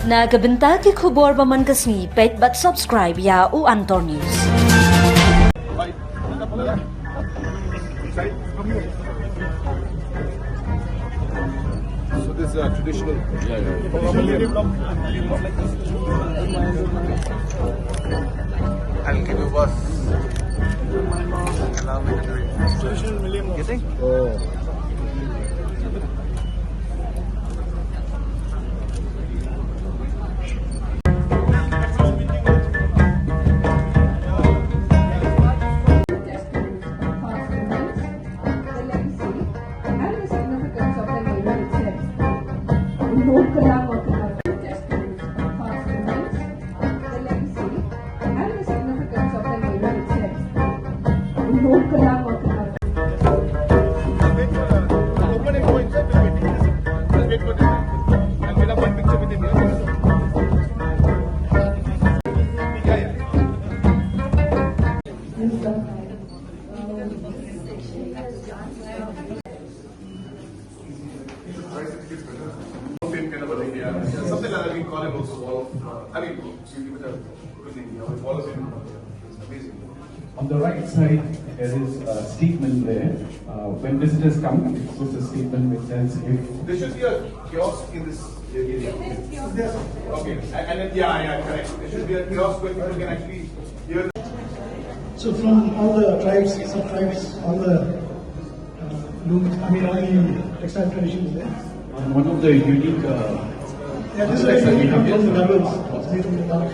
Nagabenta ki khubor baman kasni pet but subscribe ya u Antor News. So this is traditional. I'll give you boss. Allow me to do it. Traditional Williamson. You think? Oh. Something like that we call it also wall of, so you give it a good name, wall of it's amazing. On the right side, there is a statement there. When visitors come, it's just a statement which says if... There should be a kiosk in this area. Okay, and then, yeah, correct. There should be a kiosk where people can actually hear. So from all the tribes, sub-tribes, all the all the textile traditions there. And one of the unique... this is where we come from the levels. It's made from the dark.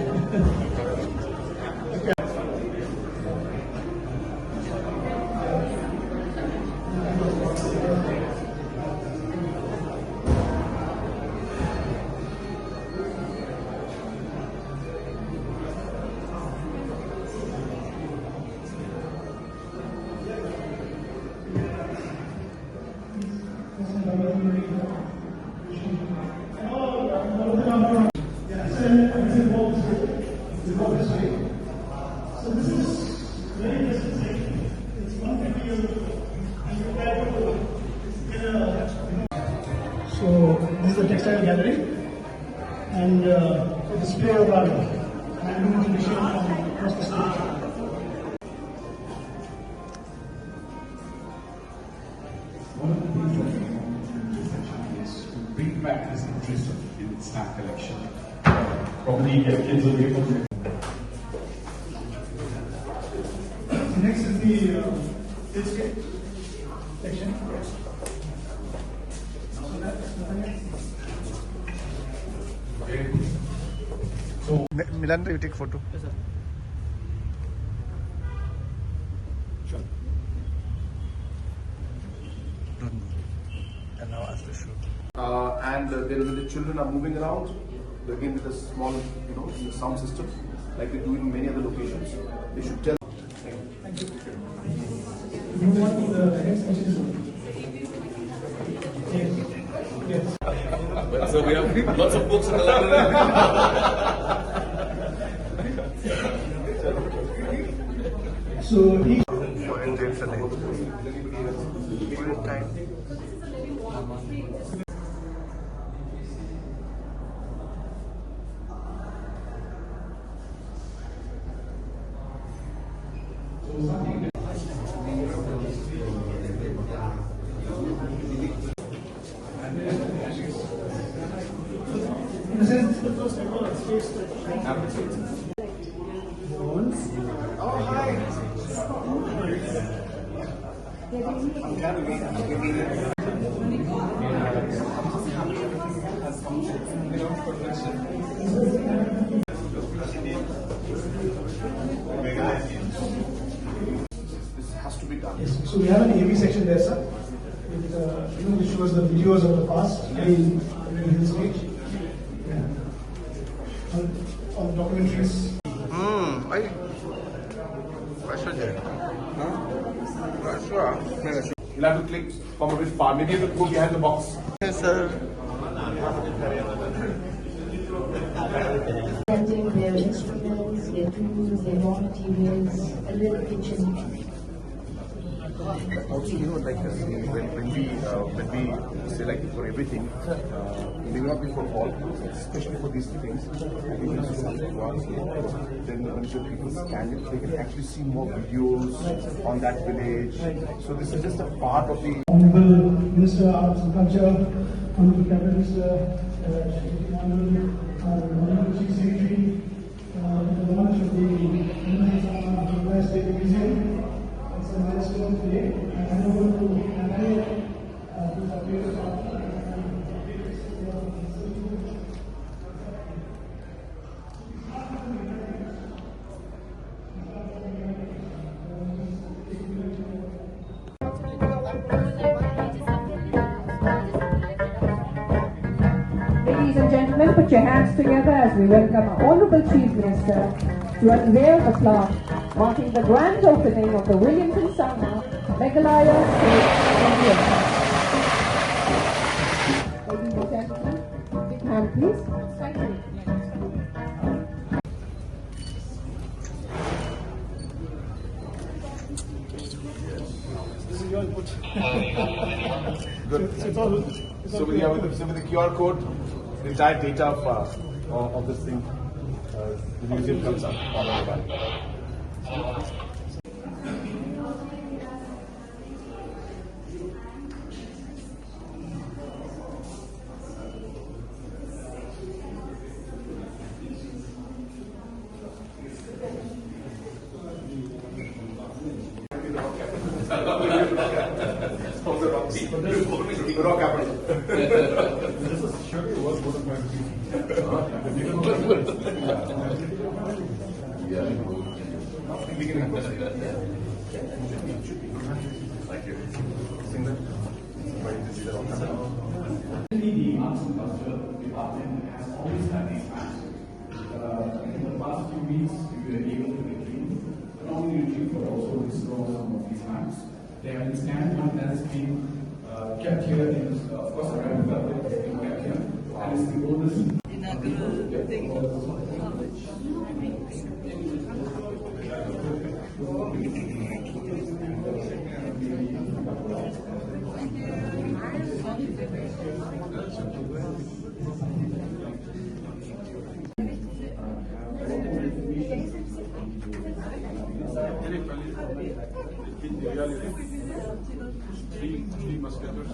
So this is the textile gallery and a display of our handloom tradition from across the state. One of the things that we want to do essentially is to bring back this interest in snack collection. Probably get kids away from it. Next is the landscape section. So, Milan, you take photo. Yes, sir. Sure. And now as the shoot. And when the children are moving around, again with a small, in the sound system, like they do in many other locations, they should tell. Thank you. Move on to the next section. Yes. So we have lots of books in the library. So each This has to be done. yes. So we have an AV section there, sir, with, which shows the videos of the past in hill stage. Yeah. All documentaries. You'll have to click from a bit far. Maybe you have to go behind the box. Yes, sir. Presenting their instruments, their tools, their raw materials, a little kitchen. Also, like when we say like for everything, maybe not for all, especially for these things. I think this is something once. Then when people scan it, they can actually see more videos on that village. So this is just a part of the. Honorable Minister of Arts and Culture, Honorable Cabinet Minister, Honorable Chief Secretary, the launch of the Tynrai State Museum. It's a milestone today. And I want to thank who's appeared Ladies and gentlemen, put your hands together as we welcome our Honourable Chief Minister to unveil the plaque marking the grand opening of the Williamson Sangma Meghalaya State Museum. Ladies and gentlemen, big hand please. Thank you. This is your input. Good. So with the QR code, the entire data of this thing, the museum comes up on our mobile. The rock capital. This surely was one of my The Arts and Culture Department has always had these plans. In the past few weeks, we were able to retrieve, not only retrieve but also restore some of these maps. They have been scanned and has been kept here in, of course, a replica has been kept here. And it's the oldest. Three musketeers.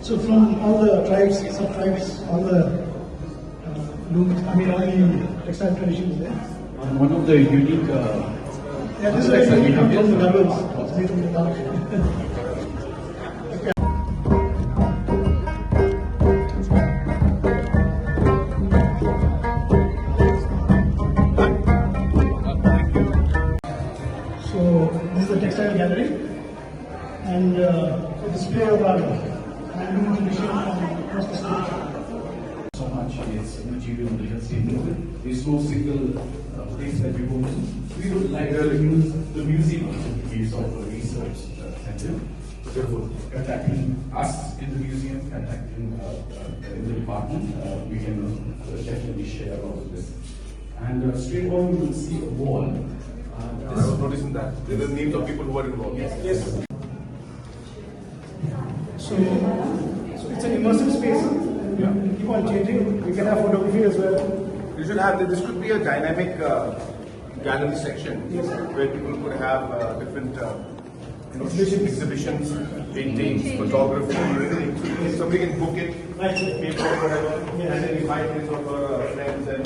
So from all the tribes, sub-tribes, all the all the textile traditions there. One of the unique Yeah, this is aspects that we actually have from the here. Garbals. It's made from the Garbals. So this is the textile gallery and a display of our handloom tradition from across the state. So much is material on the health table. There's no single place that we go to. We would like to use the museum as a piece of a research center. Therefore, contacting us in the museum, contacting in the department, we can definitely share all of this. And straight on, you will see a wall. I was noticing that. There are names of people who are involved. Yes. So it's an immersive space. We keep on changing. We can have photography as well. You should have this could be a dynamic gallery section where people could have different exhibitions, paintings, photography, everything. Somebody can book it, pay for it, whatever, and then invite his or her friends and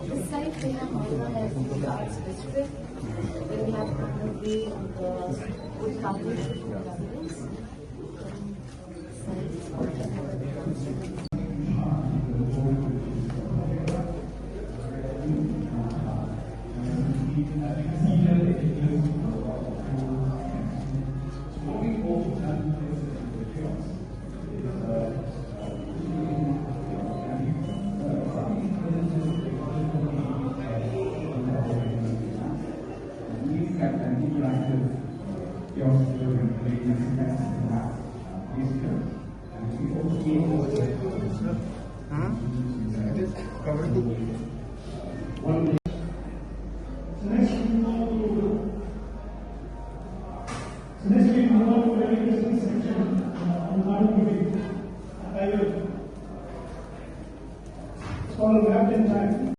This side we have the arts district, where we have photography and good coverage of governments. Cover to